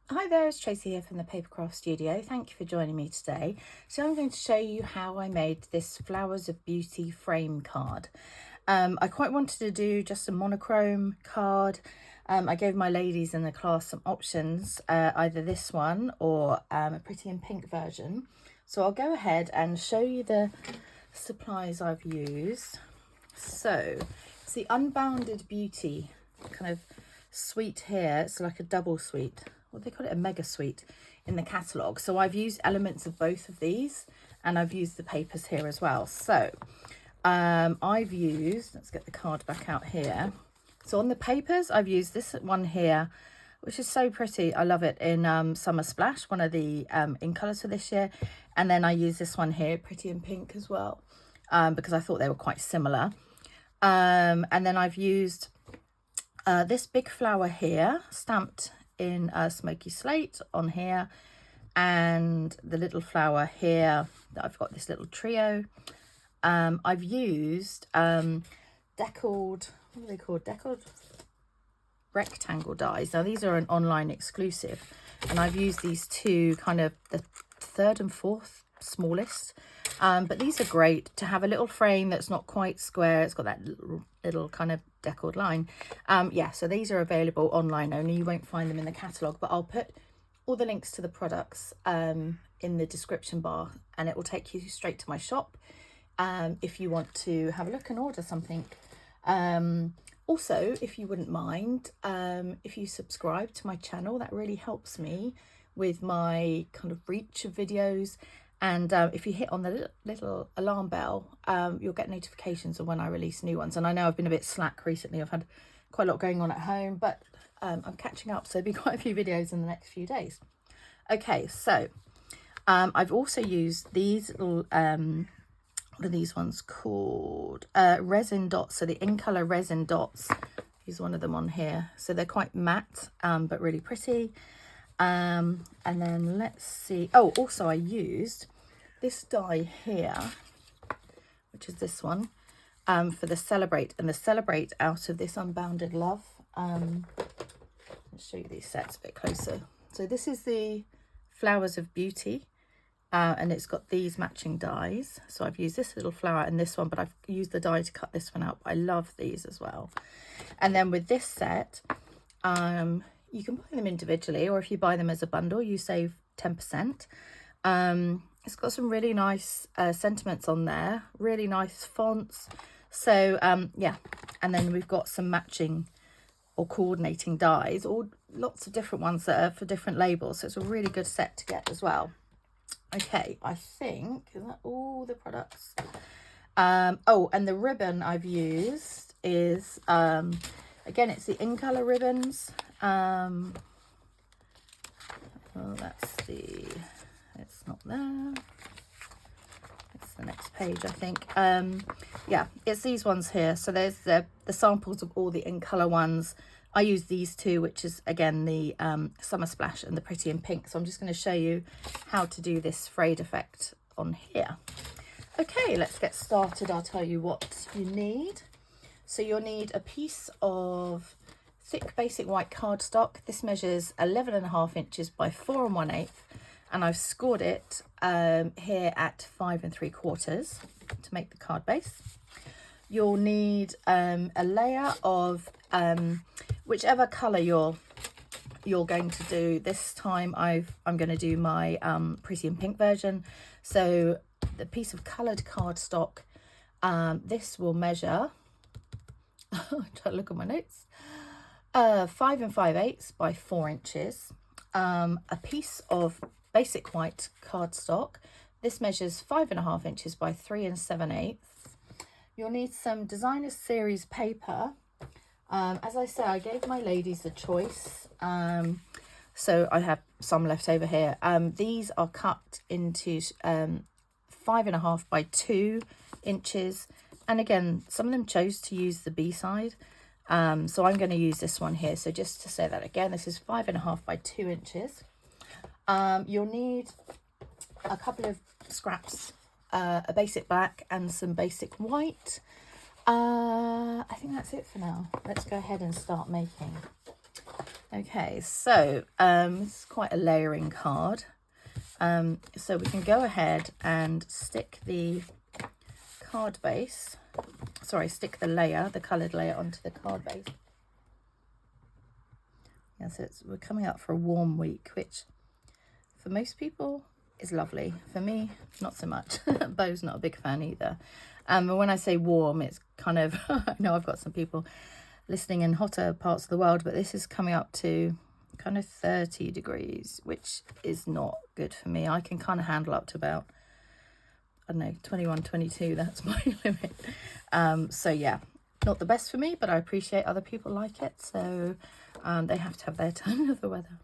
Hi there, it's Tracy here from the Papercraft Studio. Thank you for joining me today. So I'm going to show you how I made this Flowers of Beauty frame card. I quite wanted to do just a monochrome card. I gave my ladies in the class some options, either this one or a pretty in pink version. So I'll go ahead and show you the supplies I've used. So it's the Unbounded Beauty kind of suite here. It's like a double suite. Well, they call it a mega suite in the catalogue. So I've used elements of both of these, and I've used the papers here as well. So I've used, let's get the card back out here. So on the papers, I've used this one here, which is so pretty. I love it, in Summer Splash, one of the in colours for this year. And then I use this one here, pretty in pink as well, because I thought they were quite similar. And then I've used this big flower here, stamped in smoky slate on here, and the little flower here that I've got this little trio. I've used Deckled, what are they called? Deckled rectangle dies. Now these are an online exclusive, and I've used these two, kind of the third and fourth smallest, but these are great to have a little frame that's not quite square. It's got that little kind of deckled line. Yeah, so these are available online only. You won't find them in the catalogue, but I'll put all the links to the products in the description bar, and it will take you straight to my shop if you want to have a look and order something. Also, if you wouldn't mind, if you subscribe to my channel, that really helps me with my kind of reach of videos. And if you hit on the little alarm bell, you'll get notifications of when I release new ones. And I know I've been a bit slack recently. I've had quite a lot going on at home, but I'm catching up. So there'll be quite a few videos in the next few days. Okay, so I've also used these little, what are these ones called? Resin dots. So the in colour resin dots. Here's one of them on here. So they're quite matte, but really pretty. And then let's see. Oh, also I used this die here, which is this one, for the Celebrate, and the Celebrate out of this Unbounded Love. Let's show you these sets a bit closer. So this is the Flowers of Beauty, and it's got these matching dies. So I've used this little flower and this one, but I've used the die to cut this one out. I love these as well. And then with this set, you can buy them individually, or if you buy them as a bundle, you save 10%. It's got some really nice sentiments on there, really nice fonts. So yeah, and then we've got some matching or coordinating dies, or lots of different ones that are for different labels. So it's a really good set to get as well. Okay, I think, is that all the products? Oh, and the ribbon I've used is, again, it's the in colour ribbons. Oh, it's not there. It's the next page, I think. Yeah, it's these ones here. So there's the samples of all the in colour ones. I use these two, which is again the Summer Splash and the Pretty in Pink. So I'm just going to show you how to do this frayed effect on here. Okay, let's get started. I'll tell you what you need. So you'll need a piece of thick basic white cardstock. This measures 11.5 inches by 4 1/8, and I've scored it here at 5 3/4 to make the card base. You'll need a layer of whichever colour you're going to do. This time I'm going to do my Pretty in Pink version. So the piece of coloured cardstock, this will measure, I'm trying to look at my notes, 5 5/8 by 4 inches. A piece of basic white cardstock, this measures 5.5 inches by 3 7/8. You'll need some Designer Series paper. As I say, I gave my ladies a choice, so I have some left over here. These are cut into 5.5 by 2 inches, and again, some of them chose to use the B side, so I'm going to use this one here. So just to say that again, this is 5.5 by 2 inches. You'll need a couple of scraps, a basic black and some basic white. I think that's it for now. Let's go ahead and start making. Okay, so this is quite a layering card. So we can go ahead and stick the card base, sorry, stick the layer, the coloured layer onto the card base. Yes, we're coming up for a warm week, which for most people is lovely. For me, not so much. Bo's not a big fan either. But when I say warm, it's kind of, I know I've got some people listening in hotter parts of the world, but this is coming up to kind of 30 degrees, which is not good for me. I can kind of handle up to about, I don't know, 21, 22, that's my limit. So yeah, not the best for me, but I appreciate other people like it, so they have to have their time of the weather.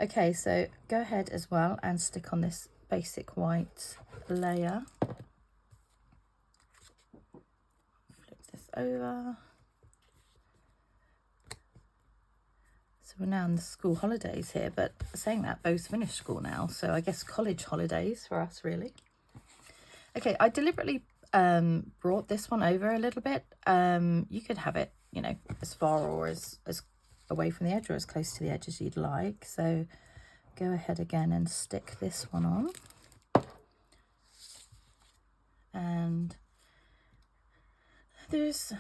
Okay, so go ahead as well and stick on this basic white layer. Flip this over. So we're now in the school holidays here, but saying that, Bo's finished school now, so I guess college holidays for us, really. Okay, I deliberately brought this one over a little bit. You could have it, you know, as far or as away from the edge or as close to the edge as you'd like. So go ahead again and stick this one on. And there's,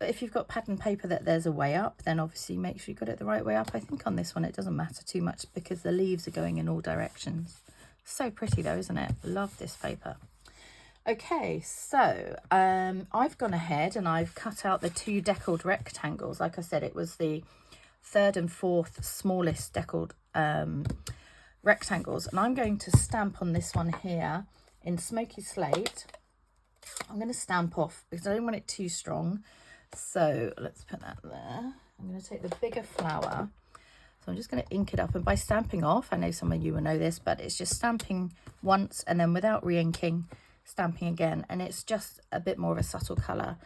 if you've got pattern paper that there's a way up, then obviously make sure you got it the right way up. I think on this one it doesn't matter too much because the leaves are going in all directions. So pretty though, isn't it? Love this paper. Okay, so I've gone ahead and I've cut out the 2 deckled rectangles. Like I said, it was the 3rd and 4th smallest deckled rectangles, and I'm going to stamp on this one here in smoky slate. I'm going to stamp off because I don't want it too strong, so let's put that there. I'm going to take the bigger flower, so I'm just going to ink it up, and by stamping off, I know some of you will know this, but it's just stamping once and then without re-inking, stamping again, and it's just a bit more of a subtle colour.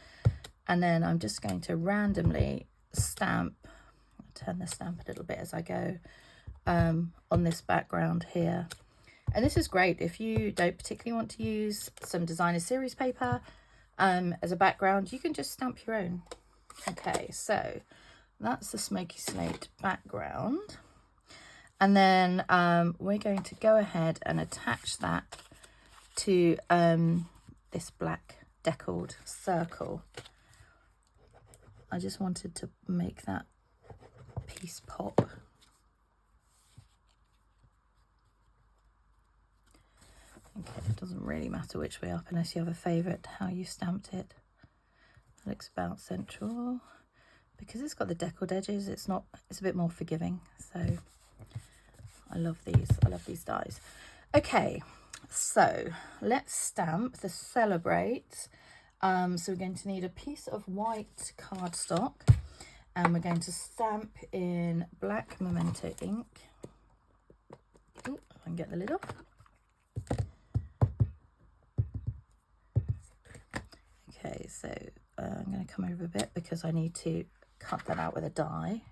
And then I'm just going to randomly stamp, turn the stamp a little bit as I go, on this background here. And this is great if you don't particularly want to use some designer series paper as a background, you can just stamp your own. Okay, so that's the smoky slate background, and then we're going to go ahead and attach that to this black deckled circle. I just wanted to make that piece pop. Okay, it doesn't really matter which way up unless you have a favourite how you stamped it. That looks about central. Because it's got the deckled edges, it's a bit more forgiving. So I love these dies. Okay, so let's stamp the Celebrate. So we're going to need a piece of white cardstock, and we're going to stamp in black Memento ink. Ooh, if I can get the lid off. Okay, so I'm going to come over a bit because I need to cut that out with a die.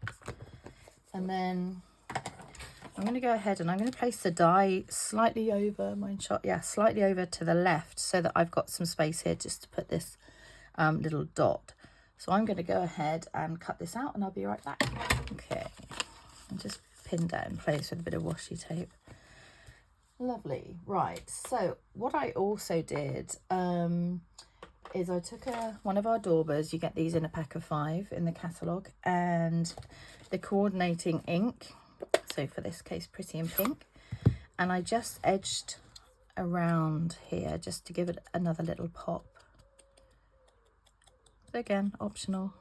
And then I'm going to go ahead and I'm going to place the die slightly over slightly over to the left, so that I've got some space here just to put this little dot. So I'm going to go ahead and cut this out and I'll be right back. Okay, and just pin that in place with a bit of washi tape. Lovely. Right, so what I also did is I took one of our daubers. You get these in a pack of 5 in the catalogue, and the coordinating ink, so for this case Pretty in Pink, and I just edged around here just to give it another little pop. So again, optional.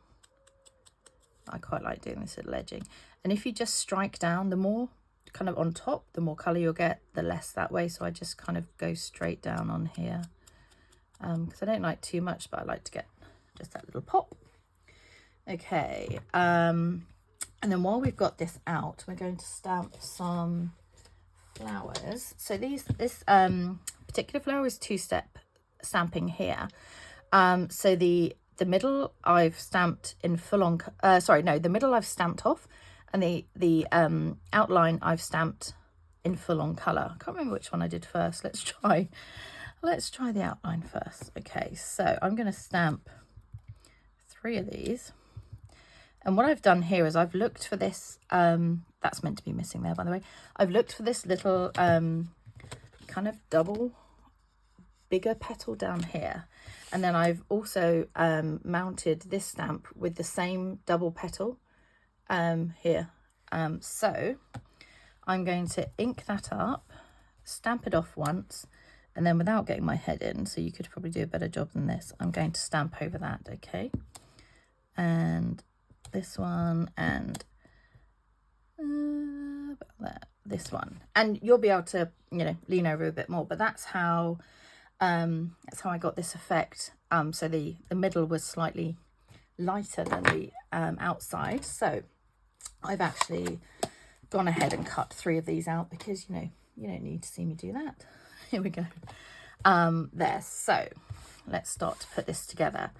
I quite like doing this little edging, and if you just strike down, the more kind of on top, the more colour you'll get, the less that way. So I just kind of go straight down on here, because I don't like too much, but I like to get just that little pop. Okay, and then while we've got this out, we're going to stamp some flowers. So this particular flower is 2-step stamping here. So the middle I've stamped in full on, the middle I've stamped off, and the outline I've stamped in full on colour. I can't remember which one I did first. Let's try the outline first. Okay, so I'm going to stamp 3 of these, And what I've done here is I've looked for this, that's meant to be missing there, by the way. I've looked for this little kind of double bigger petal down here. And then I've also mounted this stamp with the same double petal here. So I'm going to ink that up, stamp it off once, and then without getting my head in, so you could probably do a better job than this, I'm going to stamp over that, okay? And this one, and this one. And you'll be able to, you know, lean over a bit more, but that's how I got this effect. So the middle was slightly lighter than the outside. So I've actually gone ahead and cut 3 of these out because, you know, you don't need to see me do that. Here we go. There. So let's start to put this together.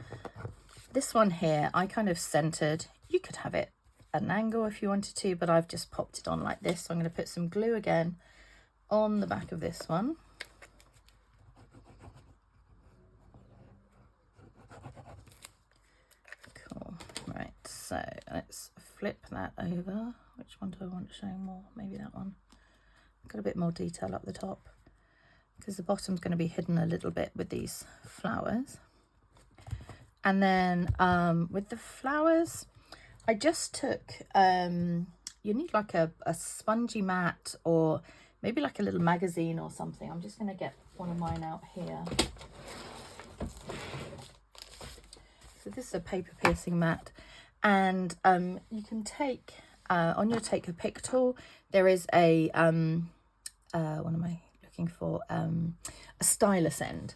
This one here, I kind of centered. You could have it at an angle if you wanted to, but I've just popped it on like this. So I'm going to put some glue again on the back of this one. Cool. Right, so let's flip that over. Which one do I want to show more? Maybe that one. Got a bit more detail up the top because the bottom's going to be hidden a little bit with these flowers. And then with the flowers, I just took, you need like a spongy mat or maybe like a little magazine or something. I'm just going to get one of mine out here. So this is a paper piercing mat, and you can take, on your take a pick tool, there is a, what am I looking for? A stylus end.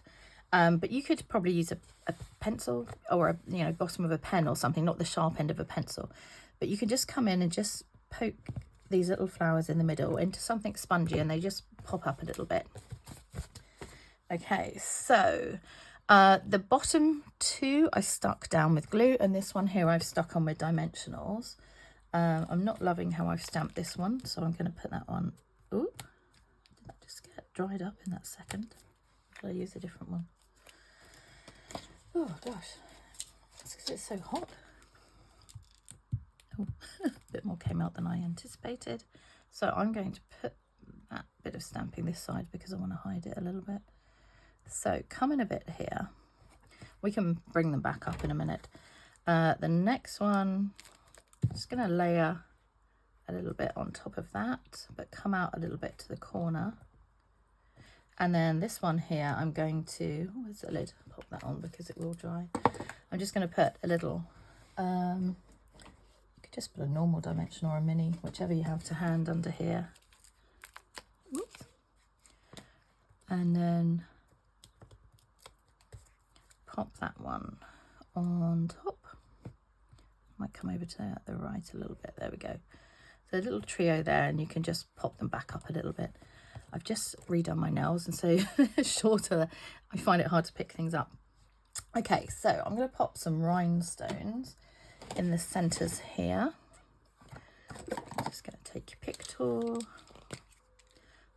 But you could probably use a pencil or a, you know, bottom of a pen or something, not the sharp end of a pencil. But you can just come in and just poke these little flowers in the middle into something spongy and they just pop up a little bit. Okay, so the bottom 2 I stuck down with glue, and this one here I've stuck on with dimensionals. I'm not loving how I've stamped this one, so I'm going to put that on. Ooh, did that just get dried up in that second? Will I use a different one? Oh gosh, it's because it's so hot. Oh, a bit more came out than I anticipated. So I'm going to put that bit of stamping this side because I want to hide it a little bit. So come in a bit here. We can bring them back up in a minute. The next one, I'm just going to layer a little bit on top of that, but come out a little bit to the corner. And then this one here, I'm going to, where's the lid? Pop that on because it will dry. I'm just going to put a little, you could just put a normal dimension or a mini, whichever you have to hand under here. Oops. And then pop that one on top. Might come over to the right a little bit. There we go. So a little trio there, and you can just pop them back up a little bit. I've just redone my nails, and so shorter, I find it hard to pick things up. Okay, so I'm going to pop some rhinestones in the centres here. I'm just going to take your pick tool.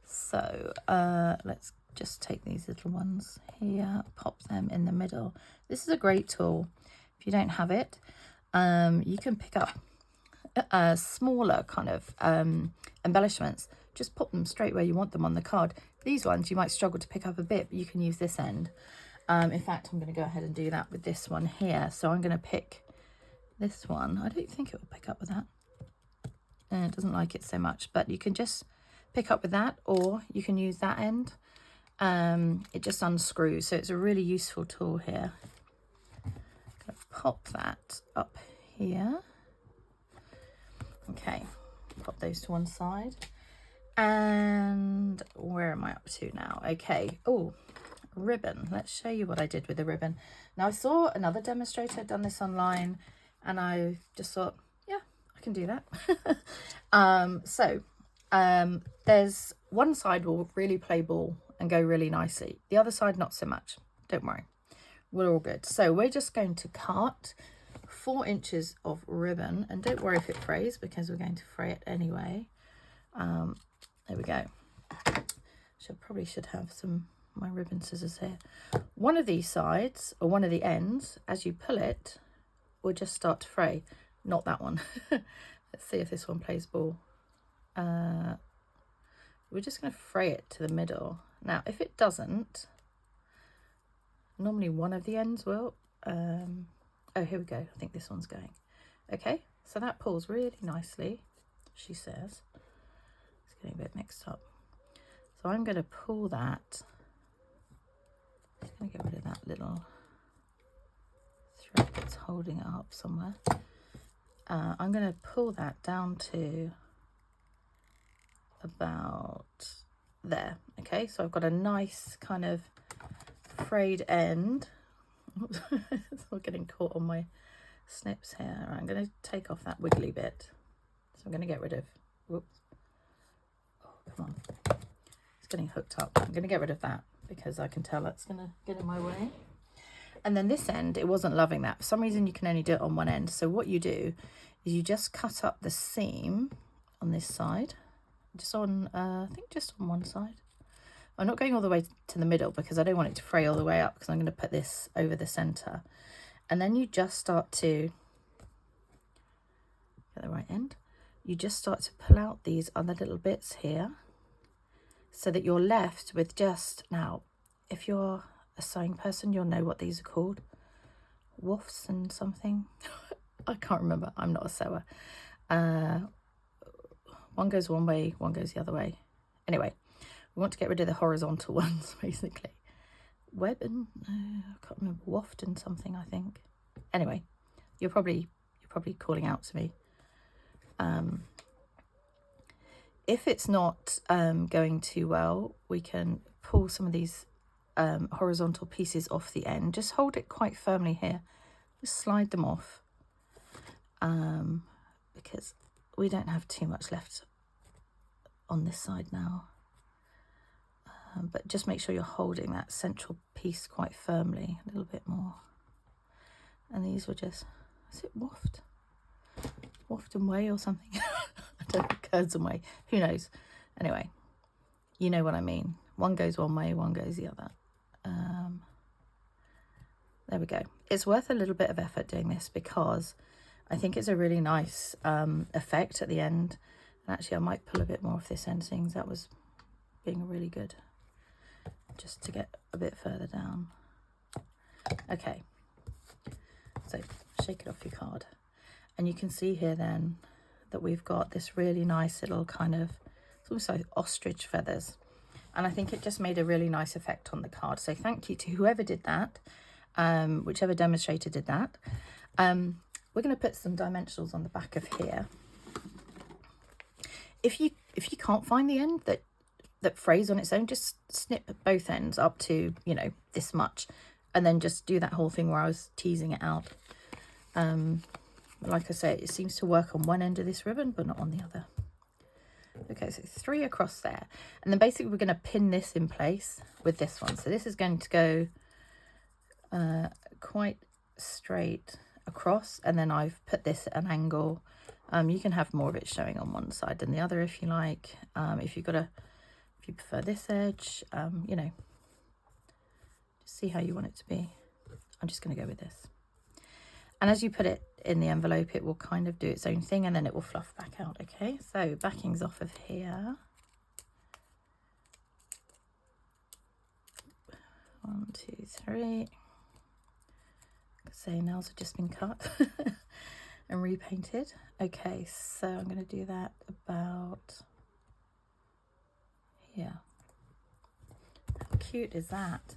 So let's just take these little ones here, pop them in the middle. This is a great tool. If you don't have it, you can pick up smaller kind of embellishments. Just pop them straight where you want them on the card. These ones you might struggle to pick up a bit, but you can use this end. In fact, I'm going to go ahead and do that with this one here. So I'm going to pick this one. I don't think it will pick up with that. It doesn't like it so much, but you can just pick up with that, or you can use that end. It just unscrews, so it's a really useful tool here. I'm going to pop that up here. Okay, pop those to one side. And where am I up to now? Okay, oh, ribbon. Let's show you what I did with the ribbon. Now I saw another demonstrator done this online, and I just thought, yeah, I can do that. There's one side will really play ball and go really nicely. The other side, not so much. Don't worry, we're all good. So we're just going to cut 4 inches of ribbon, and don't worry if it frays because we're going to fray it anyway. There we go. Probably should have my ribbon scissors here. One of these sides, or one of the ends, as you pull it, will just start to fray. not that one. Let's see if this one plays ball. We're just going to fray it to the middle. Now, if it doesn't, normally one of the ends will. Oh, here we go. I think this one's going. Okay, so that pulls really nicely, she says. It's getting a bit mixed up. So I'm going to pull that. I'm going to get rid of that little thread that's holding it up somewhere. I'm going to pull that down to about there. Okay, so I've got a nice kind of frayed end. It's all getting caught on my snips here. Right, I'm going to take off that wiggly bit. So I'm going to get rid of, whoops. Oh, come on. It's getting hooked up. I'm going to get rid of that because I can tell that's going to get in my way. And then this end, it wasn't loving that. For some reason, you can only do it on one end. So what you do is you just cut up the seam on this side. Just on, I think just on one side. I'm not going all the way to the middle because I don't want it to fray all the way up because I'm going to put this over the center. And then you just start to, get the right end, you just start to pull out these other little bits here so that you're left with just, now, if you're a sewing person, you'll know what these are called. Wafts and something. I can't remember. I'm not a sewer. One goes one way, one goes the other way. Anyway, we want to get rid of the horizontal ones, basically. Web and I can't remember, waft and something, I think. Anyway, you're probably calling out to me. If it's not going too well, we can pull some of these horizontal pieces off the end. Just hold it quite firmly here. Just slide them off because we don't have too much left on this side now. But just make sure you're holding that central piece quite firmly, a little bit more. And these were just, is it waft? Waft and way or something? I don't know, curds and way, who knows? Anyway, you know what I mean. One goes one way, one goes the other. There we go. It's worth a little bit of effort doing this because I think it's a really nice effect at the end. And actually I might pull a bit more of this end, seeing that was being really good. Just to get a bit further down. Okay, so shake it off your card. And you can see here then that we've got this really nice little kind of, it's almost like ostrich feathers. And I think it just made a really nice effect on the card. So thank you to whoever did that, whichever demonstrator did that. We're going to put some dimensionals on the back of here. If you can't find the end that frays on its own, just snip both ends up to, you know, this much, and then just do that whole thing where I was teasing it out. Like I say, it seems to work on one end of this ribbon but not on the other. Okay, so 3 across there, and then basically we're going to pin this in place with this one. So this is going to go quite straight across, and then I've put this at an angle. You can have more of it showing on one side than the other if you like. If you prefer this edge, you know, just see how you want it to be. I'm just going to go with this. And as you put it in the envelope, it will kind of do its own thing and then it will fluff back out. Okay, so backing's off of here. 1, 2, 3. Say nails have just been cut and repainted. Okay, so I'm going to do that about here. How cute is that?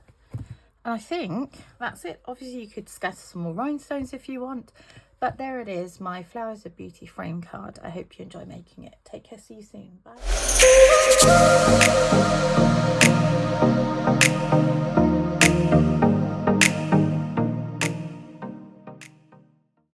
And I think that's it. Obviously you could scatter some more rhinestones if you want, but there it is, my Flowers of Beauty frame card. I hope you enjoy making it. Take care, see you soon, bye.